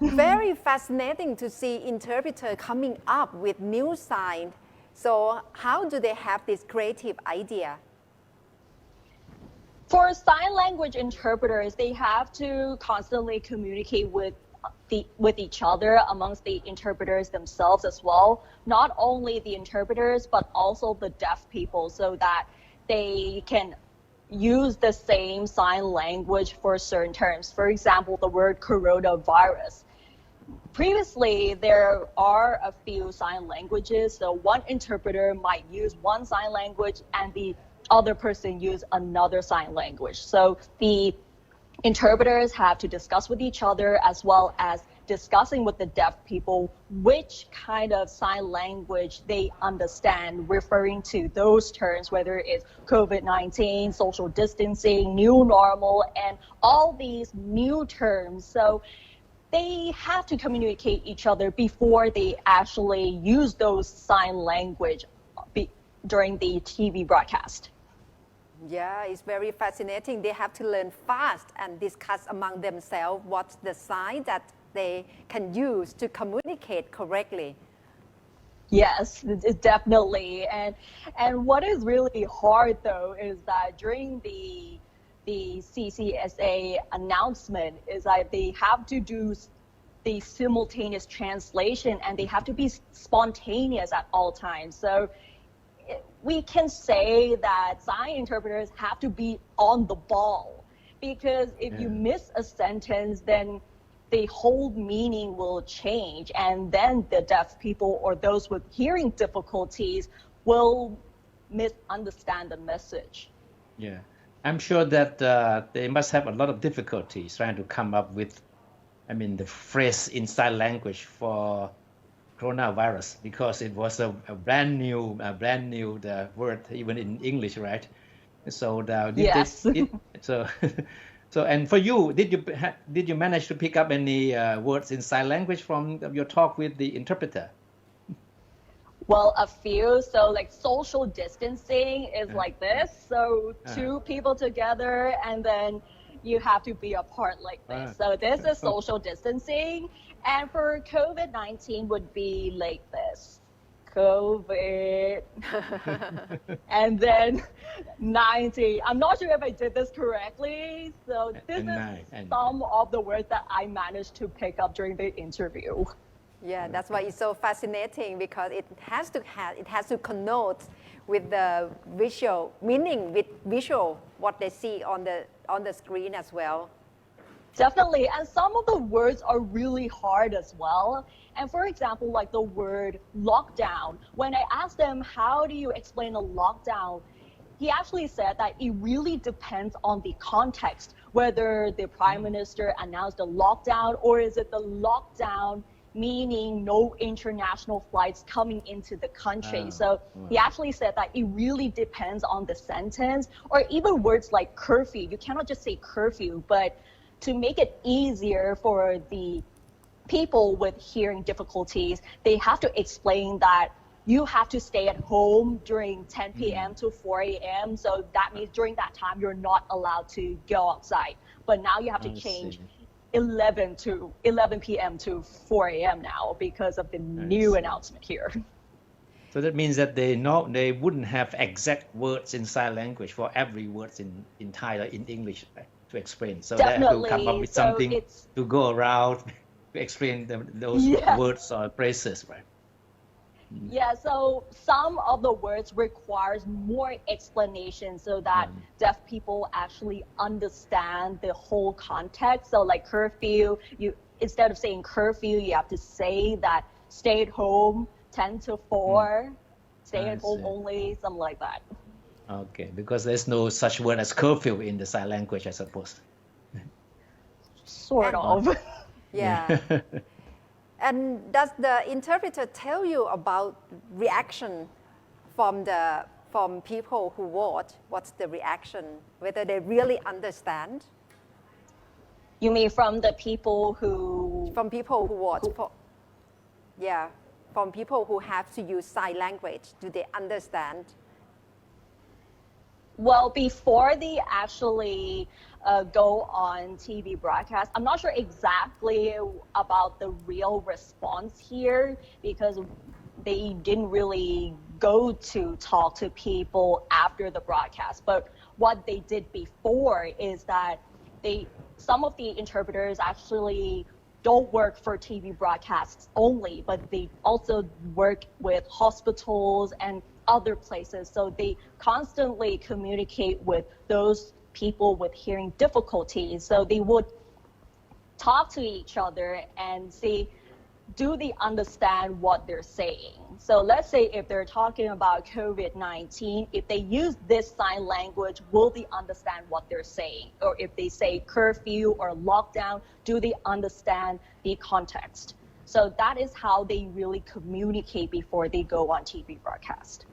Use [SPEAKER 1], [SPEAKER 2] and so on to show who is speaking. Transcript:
[SPEAKER 1] Very fascinating to see interpreter coming up with new signs. So how do they have this creative idea?
[SPEAKER 2] For sign language interpreters, they have to constantly communicate with each other amongst the interpreters themselves as well. Not only the interpreters, but also the deaf people, so that they can use the same sign language for certain terms. For example, the word coronavirus. Previously, there are a few sign languages, so one interpreter might use one sign language and the other person use another sign language. So the interpreters have to discuss with each other, as well as discussing with the deaf people which kind of sign language they understand, referring to those terms, whether it's COVID-19, social distancing, new normal, and all these new terms. So they have to communicate each other before they actually use those sign language during the TV broadcast.
[SPEAKER 1] Yeah, it's very fascinating. They have to learn fast and discuss among themselves what's the sign that they can use to communicate correctly.
[SPEAKER 2] Yes, definitely. And what is really hard though is that during the CCSA announcement is that they have to do the simultaneous translation and they have to be spontaneous at all times. So we can say that sign interpreters have to be on the ball, because if you miss a sentence, then the whole meaning will change, and then the deaf people or those with hearing difficulties will misunderstand the message.
[SPEAKER 3] Yeah, I'm sure that they must have a lot of difficulties trying to come up with, the phrase in sign language for coronavirus, because it was a brand new the word even in English, right? So
[SPEAKER 2] yes.
[SPEAKER 3] So and for you, did you manage to pick up any words in sign language from your talk with the interpreter?
[SPEAKER 2] Well, a few. So like social distancing is like this. So two people together and then you have to be apart like this. So this is social distancing. And for COVID-19 would be like this. COVID. And then 90. I'm not sure if I did this correctly. So this is some of the words that I managed to pick up during the interview.
[SPEAKER 1] Yeah, that's why it's so fascinating, because it has to connote with the visual meaning, with visual what they see on the screen as well.
[SPEAKER 2] Definitely, and some of the words are really hard as well. And for example, like the word lockdown, when I asked them, how do you explain a lockdown? He actually said that it really depends on the context, whether the Prime Minister announced a lockdown, or is it the lockdown meaning no international flights coming into the country. So he actually said that it really depends on the sentence, or even words like curfew. You cannot just say curfew, but to make it easier for the people with hearing difficulties, they have to explain that you have to stay at home during 10 p.m. to 4 a.m. So that means during that time, you're not allowed to go outside. But now you have to change 11 p.m. to 4 a.m. now because of the new announcement here.
[SPEAKER 3] So that means that they wouldn't have exact words in sign language for every word in Thai or in English, right, to explain. So
[SPEAKER 2] Definitely.
[SPEAKER 3] they have to come up with something to go around to explain those words or phrases, right?
[SPEAKER 2] Yeah, so some of the words requires more explanation so that deaf people actually understand the whole context. So like curfew, instead of saying curfew, you have to say that stay at home 10 to 4, stay at home only, something like that.
[SPEAKER 3] Okay, because there's no such word as curfew in the sign language, I suppose.
[SPEAKER 2] Sort of.
[SPEAKER 1] Yeah. And does the interpreter tell you about reaction from people who vote? What's the reaction? Whether they really understand?
[SPEAKER 2] You mean from the people who?
[SPEAKER 1] From people who vote. From people who have to use sign language. Do they understand?
[SPEAKER 2] Well, before they actually go on TV broadcast, I'm not sure exactly about the real response here because they didn't really go to talk to people after the broadcast. But what they did before is that some of the interpreters actually don't work for TV broadcasts only, but they also work with hospitals and other places. So they constantly communicate with those people with hearing difficulties. So they would talk to each other and see, do they understand what they're saying? So let's say if they're talking about COVID-19, if they use this sign language, will they understand what they're saying? Or if they say curfew or lockdown, do they understand the context? So that is how they really communicate before they go on TV broadcast.